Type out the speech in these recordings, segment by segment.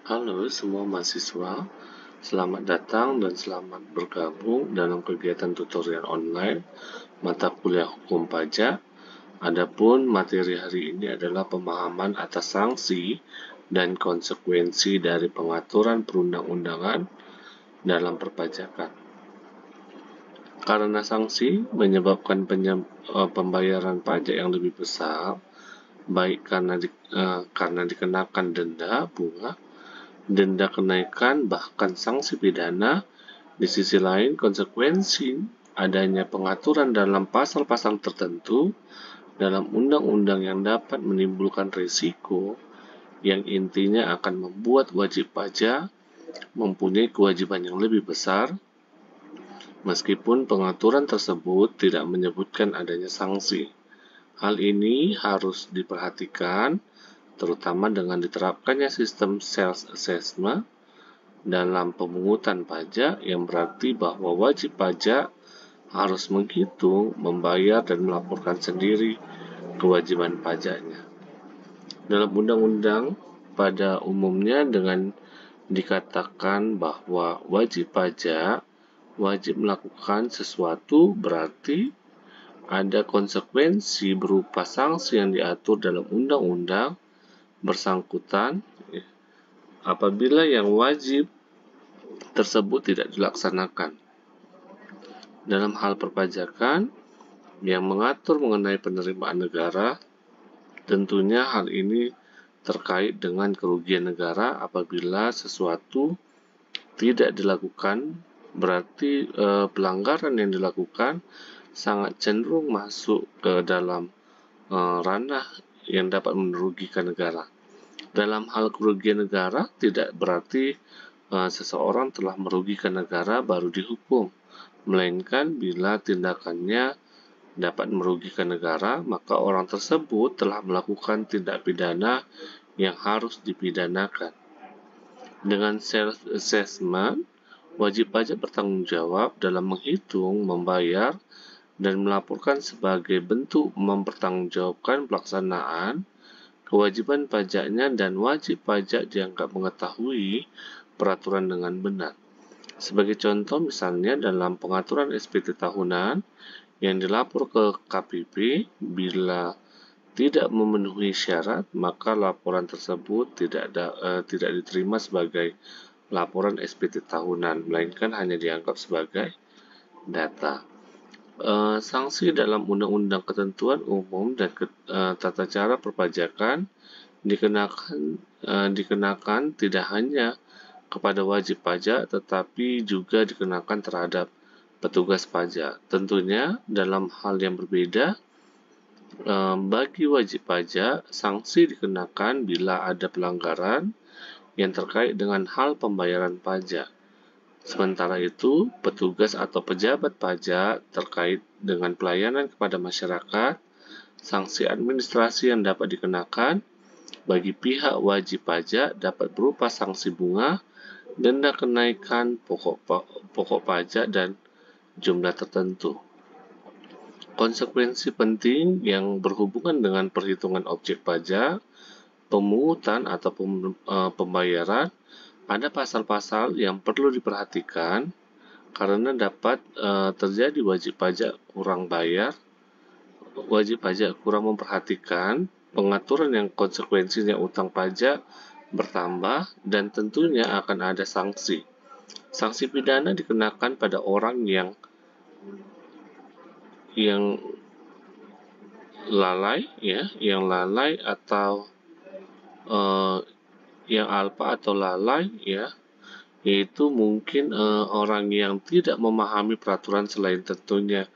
Halo semua mahasiswa, selamat datang dan selamat bergabung dalam kegiatan tutorial online mata kuliah hukum pajak. Adapun materi hari ini adalah pemahaman atas sanksi dan konsekuensi dari pengaturan perundang-undangan dalam perpajakan. Karena sanksi menyebabkan pembayaran pajak yang lebih besar, baik karena dikenakan denda, bunga, denda kenaikan, bahkan sanksi pidana. Di sisi lain, konsekuensi adanya pengaturan dalam pasal-pasal tertentu dalam undang-undang yang dapat menimbulkan risiko yang intinya akan membuat wajib pajak mempunyai kewajiban yang lebih besar, meskipun pengaturan tersebut tidak menyebutkan adanya sanksi. Hal ini harus diperhatikan terutama dengan diterapkannya sistem self-assessment dalam pemungutan pajak, yang berarti bahwa wajib pajak harus menghitung, membayar, dan melaporkan sendiri kewajiban pajaknya. Dalam undang-undang pada umumnya dengan dikatakan bahwa wajib pajak wajib melakukan sesuatu, berarti ada konsekuensi berupa sanksi yang diatur dalam undang-undang bersangkutan apabila yang wajib tersebut tidak dilaksanakan. Dalam hal perpajakan yang mengatur mengenai penerimaan negara, tentunya hal ini terkait dengan kerugian negara apabila sesuatu tidak dilakukan, berarti pelanggaran yang dilakukan sangat cenderung masuk ke dalam ranah yang dapat merugikan negara. Dalam hal kerugian negara tidak berarti seseorang telah merugikan negara baru dihukum, melainkan bila tindakannya dapat merugikan negara, maka orang tersebut telah melakukan tindak pidana yang harus dipidanakan. Dengan self-assessment, wajib pajak bertanggung jawab dalam menghitung, membayar, dan melaporkan sebagai bentuk mempertanggungjawabkan pelaksanaan kewajiban pajaknya, dan wajib pajak dianggap mengetahui peraturan dengan benar. Sebagai contoh, misalnya dalam pengaturan SPT tahunan yang dilapor ke KPP, bila tidak memenuhi syarat, maka laporan tersebut tidak diterima sebagai laporan SPT tahunan, melainkan hanya dianggap sebagai data. Sanksi dalam undang-undang ketentuan umum dan tata cara perpajakan dikenakan tidak hanya kepada wajib pajak, tetapi juga dikenakan terhadap petugas pajak. Tentunya dalam hal yang berbeda, bagi wajib pajak, sanksi dikenakan bila ada pelanggaran yang terkait dengan hal pembayaran pajak. Sementara itu, petugas atau pejabat pajak terkait dengan pelayanan kepada masyarakat, sanksi administrasi yang dapat dikenakan bagi pihak wajib pajak dapat berupa sanksi bunga, denda kenaikan pokok pajak, dan jumlah tertentu. Konsekuensi penting yang berhubungan dengan perhitungan objek pajak, pemungutan atau pembayaran, ada pasal-pasal yang perlu diperhatikan karena dapat terjadi wajib pajak kurang memperhatikan pengaturan yang konsekuensinya utang pajak bertambah, dan tentunya akan ada sanksi. Sanksi pidana dikenakan pada orang yang lalai atau yang alpa atau lalai, yaitu mungkin orang yang tidak memahami peraturan, selain tentunya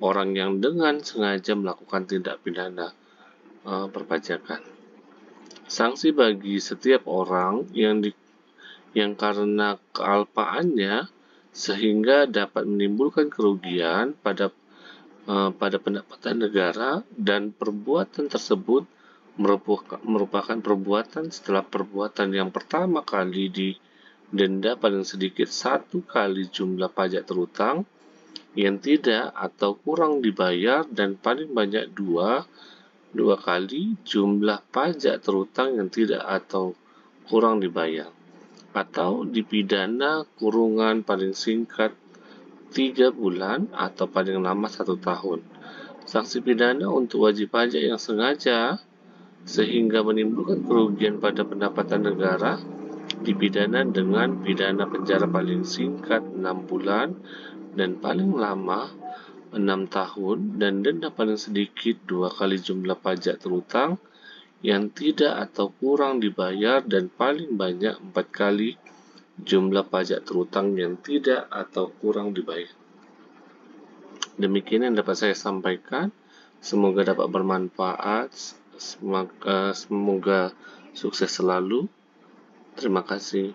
orang yang dengan sengaja melakukan tindak pidana perpajakan. Sanksi bagi setiap orang yang karena kealpaannya sehingga dapat menimbulkan kerugian pada pendapatan negara, dan perbuatan tersebut merupakan perbuatan setelah perbuatan yang pertama kali didenda paling sedikit 1 kali jumlah pajak terutang yang tidak atau kurang dibayar, dan paling banyak dua kali jumlah pajak terutang yang tidak atau kurang dibayar, atau dipidana kurungan paling singkat 3 bulan atau paling lama 1 tahun. Sanksi pidana untuk wajib pajak yang sengaja sehingga menimbulkan kerugian pada pendapatan negara dipidana dengan pidana penjara paling singkat 6 bulan dan paling lama 6 tahun dan denda paling sedikit 2 kali jumlah pajak terutang yang tidak atau kurang dibayar dan paling banyak 4 kali jumlah pajak terutang yang tidak atau kurang dibayar. Demikian yang dapat saya sampaikan. Semoga dapat bermanfaat. Semoga sukses selalu. Terima kasih.